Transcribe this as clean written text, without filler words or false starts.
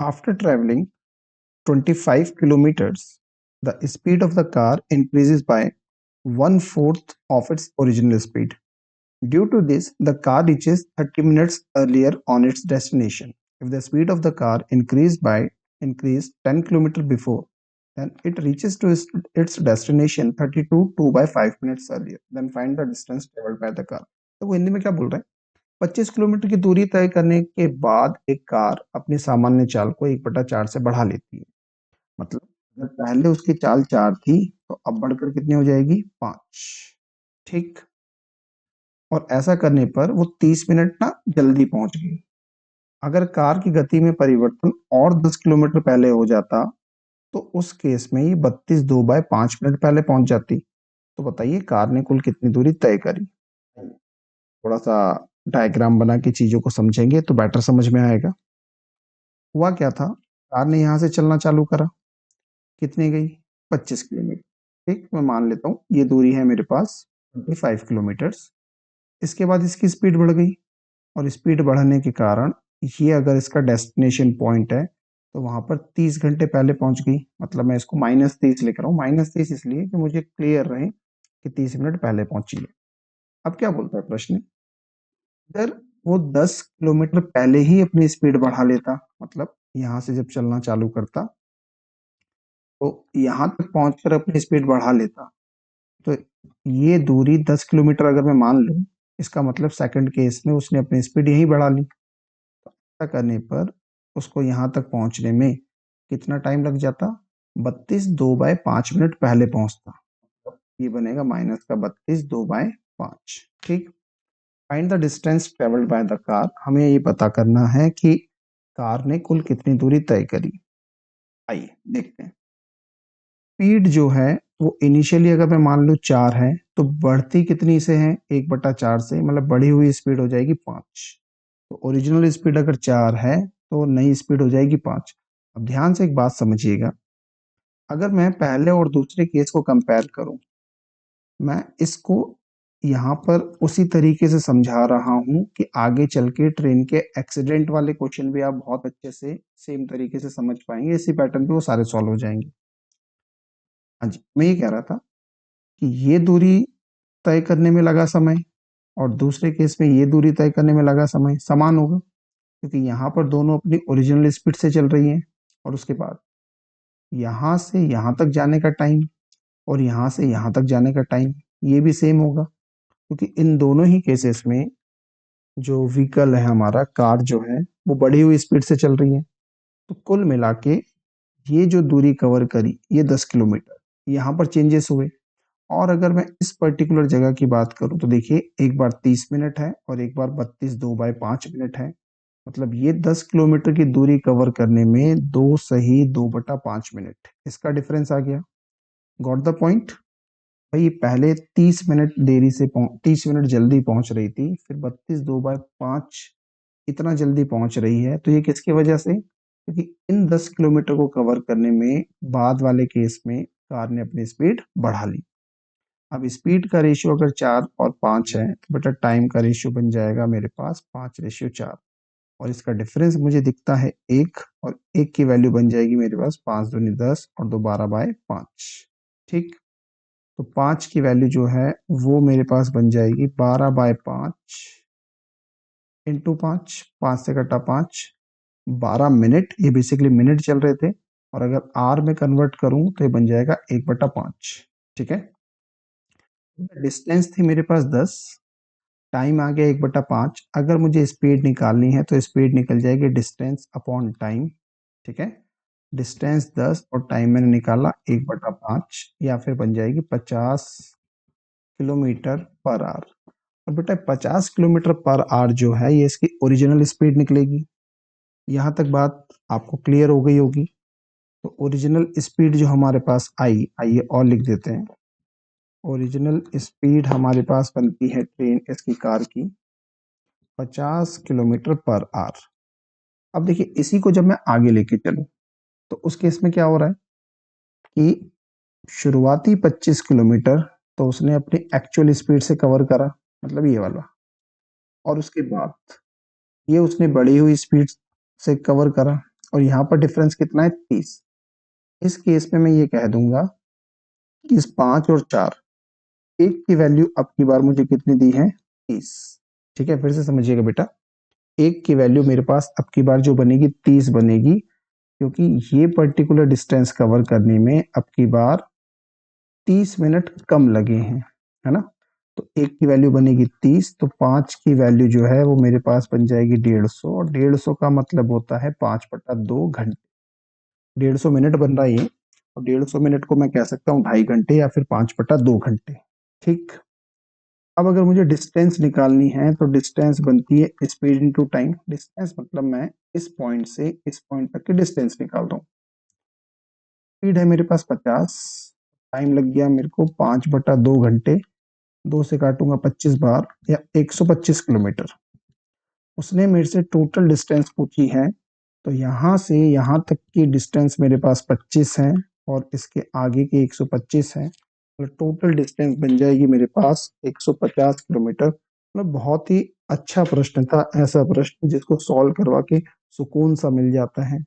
After traveling 25 kilometers, the speed of the car increases by one-fourth of its original speed. Due to this, the car reaches 30 minutes earlier on its destination. If the speed of the car increased 10 km before, then it reaches to its destination 32 2 by 5 minutes earlier. Then find the distance traveled by the car. तो वो हिंदी में क्या बोल रहा है? 25 kilometre की दूरी तय करने के बाद एक कार अपनी सामान्य चाल को 1/4 से बढ़ा लेती है। मतलब अगर पहले उसकी चाल 4 थी तो अब बढ़कर कितनी हो जाएगी? 5। ठीक। और ऐसा करने पर वो 30 मिनट ना जल्दी पहुंच गई। अगर कार की गति में परिवर्तन और 10 किलोमीटर पहले हो जाता तो उस केस में ये 32 2 बाय 5 मिनट पहले पहुंच जाती। तो बताइए कार ने कुल कितनी दूरी तय करी? थोड़ा सा डायग्राम बना के चीजों को समझेंगे तो बेटर समझ में आएगा। हुआ क्या था, कार ने यहाँ से चलना चालू करा। कितनी गई? 25 किलोमीटर। ठीक, मैं मान लेता हूँ ये दूरी है मेरे पास 25 किलोमीटर्स। इसके बाद इसकी स्पीड बढ़ गई और स्पीड बढ़ने के कारण ये अगर इसका डेस्टिनेशन पॉइंट है तो वहां पर 30 घंटे पहले पहुंच गई। मतलब मैं इसको -30 लिख रहा हूँ। -30 इसलिए कि मुझे क्लियर रहे कि 30 मिनट पहले पहुंची है। अब क्या बोलता है प्रश्न, अगर वो 10 किलोमीटर पहले ही अपनी स्पीड बढ़ा लेता, मतलब यहाँ से जब चलना चालू करता तो यहाँ तक पहुंचकर अपनी स्पीड बढ़ा लेता, तो ये दूरी 10 किलोमीटर अगर मैं मान लूं, इसका मतलब सेकंड केस में उसने अपनी स्पीड यहीं बढ़ा ली। ऐसा करने पर उसको यहाँ तक पहुंचने में कितना टाइम लग जाता? 32 2 बाय 5 मिनट पहले पहुंचता। ये बनेगा माइनस का 32 2 बाय 5। ठीक। Find the distance travelled by the car. हमें ये पता करना है कि कार ने कुल कितनी दूरी तय करी। आइए देखते हैं। स्पीड जो है वो इनिशियली अगर मैं मान लूँ 4 है तो बढ़ती कितनी से है? 1/4 से, मतलब बढ़ी हुई स्पीड हो जाएगी 5। तो ओरिजिनल स्पीड अगर 4 है तो नई स्पीड हो जाएगी 5। अब ध्यान से एक बात समझिएगा, अगर मैं पहले और दूसरे केस को कंपेयर करूं, मैं इसको यहाँ पर उसी तरीके से समझा रहा हूं कि आगे चल के ट्रेन के एक्सीडेंट वाले क्वेश्चन भी आप बहुत अच्छे से सेम तरीके से समझ पाएंगे। इसी पैटर्न पे वो सारे सॉल्व हो जाएंगे। हाँ जी, मैं ये कह रहा था कि ये दूरी तय करने में लगा समय और दूसरे केस में ये दूरी तय करने में लगा समय समान होगा, क्योंकि यहाँ पर दोनों अपनी ओरिजिनल स्पीड से चल रही हैं। और उसके बाद यहाँ से यहाँ तक जाने का टाइम और यहाँ से यहाँ तक जाने का टाइम ये भी सेम होगा, क्योंकि इन दोनों ही केसेस में जो व्हीकल है हमारा कार जो है वो बढ़ी हुई स्पीड से चल रही है। तो कुल मिला के ये जो दूरी कवर करी ये 10 किलोमीटर, यहाँ पर चेंजेस हुए। और अगर मैं इस पर्टिकुलर जगह की बात करूं तो देखिए एक बार 30 मिनट है और एक बार 32 2 बाय 5 मिनट है। मतलब ये 10 किलोमीटर की दूरी कवर करने में 2 सही 2/5 मिनट इसका डिफरेंस आ गया। Got the point? भाई पहले 30 मिनट 30 मिनट जल्दी पहुंच रही थी, फिर 32 2 बाय 5 इतना जल्दी पहुंच रही है। तो ये किसकी वजह से? क्योंकि इन 10 किलोमीटर को कवर करने में बाद वाले केस में कार ने अपनी स्पीड बढ़ा ली। अब स्पीड का रेशियो अगर 4 और 5 है तो बेटा टाइम का रेशियो बन जाएगा मेरे पास 5:4। और इसका डिफरेंस मुझे दिखता है 1, और 1 की वैल्यू बन जाएगी मेरे पास 5 दूनी 10 और 2 12/5। ठीक। तो 5 की वैल्यू जो है वो मेरे पास बन जाएगी 12/5 इंटू 5। 5 से कटा 5, 12 मिनट। ये बेसिकली मिनट चल रहे थे, और अगर आर में कन्वर्ट करूं तो ये बन जाएगा 1/5। ठीक है। डिस्टेंस थी मेरे पास 10, टाइम आ गया 1/5। अगर मुझे स्पीड निकालनी है तो स्पीड निकल जाएगी डिस्टेंस अपॉन टाइम। ठीक है। डिस्टेंस 10 और टाइम मैंने निकाला 1/5, या फिर बन जाएगी 50 किलोमीटर पर आवर। और बेटा 50 किलोमीटर पर आवर जो है ये इसकी ओरिजिनल स्पीड निकलेगी। यहाँ तक बात आपको क्लियर हो गई होगी। तो ओरिजिनल स्पीड जो हमारे पास आई, आइए और लिख देते हैं। ओरिजिनल स्पीड हमारे पास बनती है ट्रेन इसकी कार की 50 किलोमीटर पर आवर। अब देखिए इसी को जब मैं आगे लेके चलूं तो उस केस में क्या हो रहा है कि शुरुआती 25 किलोमीटर तो उसने अपनी एक्चुअल स्पीड से कवर करा, मतलब ये वाला। और उसके बाद ये उसने बढ़ी हुई स्पीड से कवर करा। और यहाँ पर डिफरेंस कितना है 30। इस केस में मैं ये कह दूंगा कि इस 5 और 4 एक की वैल्यू अब की बार मुझे कितनी दी है 30। ठीक है, फिर से समझिएगा बेटा, एक की वैल्यू मेरे पास अब की बार जो बनेगी 30 बनेगी, क्योंकि ये पर्टिकुलर डिस्टेंस कवर करने में अब की बार 30 मिनट कम लगे हैं, है ना। तो एक की वैल्यू बनेगी 30, तो 5 की वैल्यू जो है वो मेरे पास बन जाएगी 150, और 150 का मतलब होता है 5/2 घंटे। 150 मिनट बन रहा है ये, और 150 मिनट को मैं कह सकता हूँ 2.5 घंटे या फिर 5/2 घंटे। ठीक। अब अगर मुझे डिस्टेंस निकालनी है तो डिस्टेंस बनती है स्पीड इनटू टाइम। डिस्टेंस मतलब मैं इस पॉइंट से इस पॉइंट तक की डिस्टेंस निकाल रहा हूँ। स्पीड है मेरे पास 50, टाइम लग गया मेरे को 5/2 घंटे, 2 से काटूंगा 25 बार या 125 किलोमीटर। उसने मेरे से टोटल डिस्टेंस पूछी है, तो यहाँ से यहाँ तक की डिस्टेंस मेरे पास 25 है और इसके आगे की 125 है, मतलब टोटल डिस्टेंस बन जाएगी मेरे पास 150 किलोमीटर। मतलब बहुत ही अच्छा प्रश्न था, ऐसा प्रश्न जिसको सॉल्व करवा के सुकून सा मिल जाता है।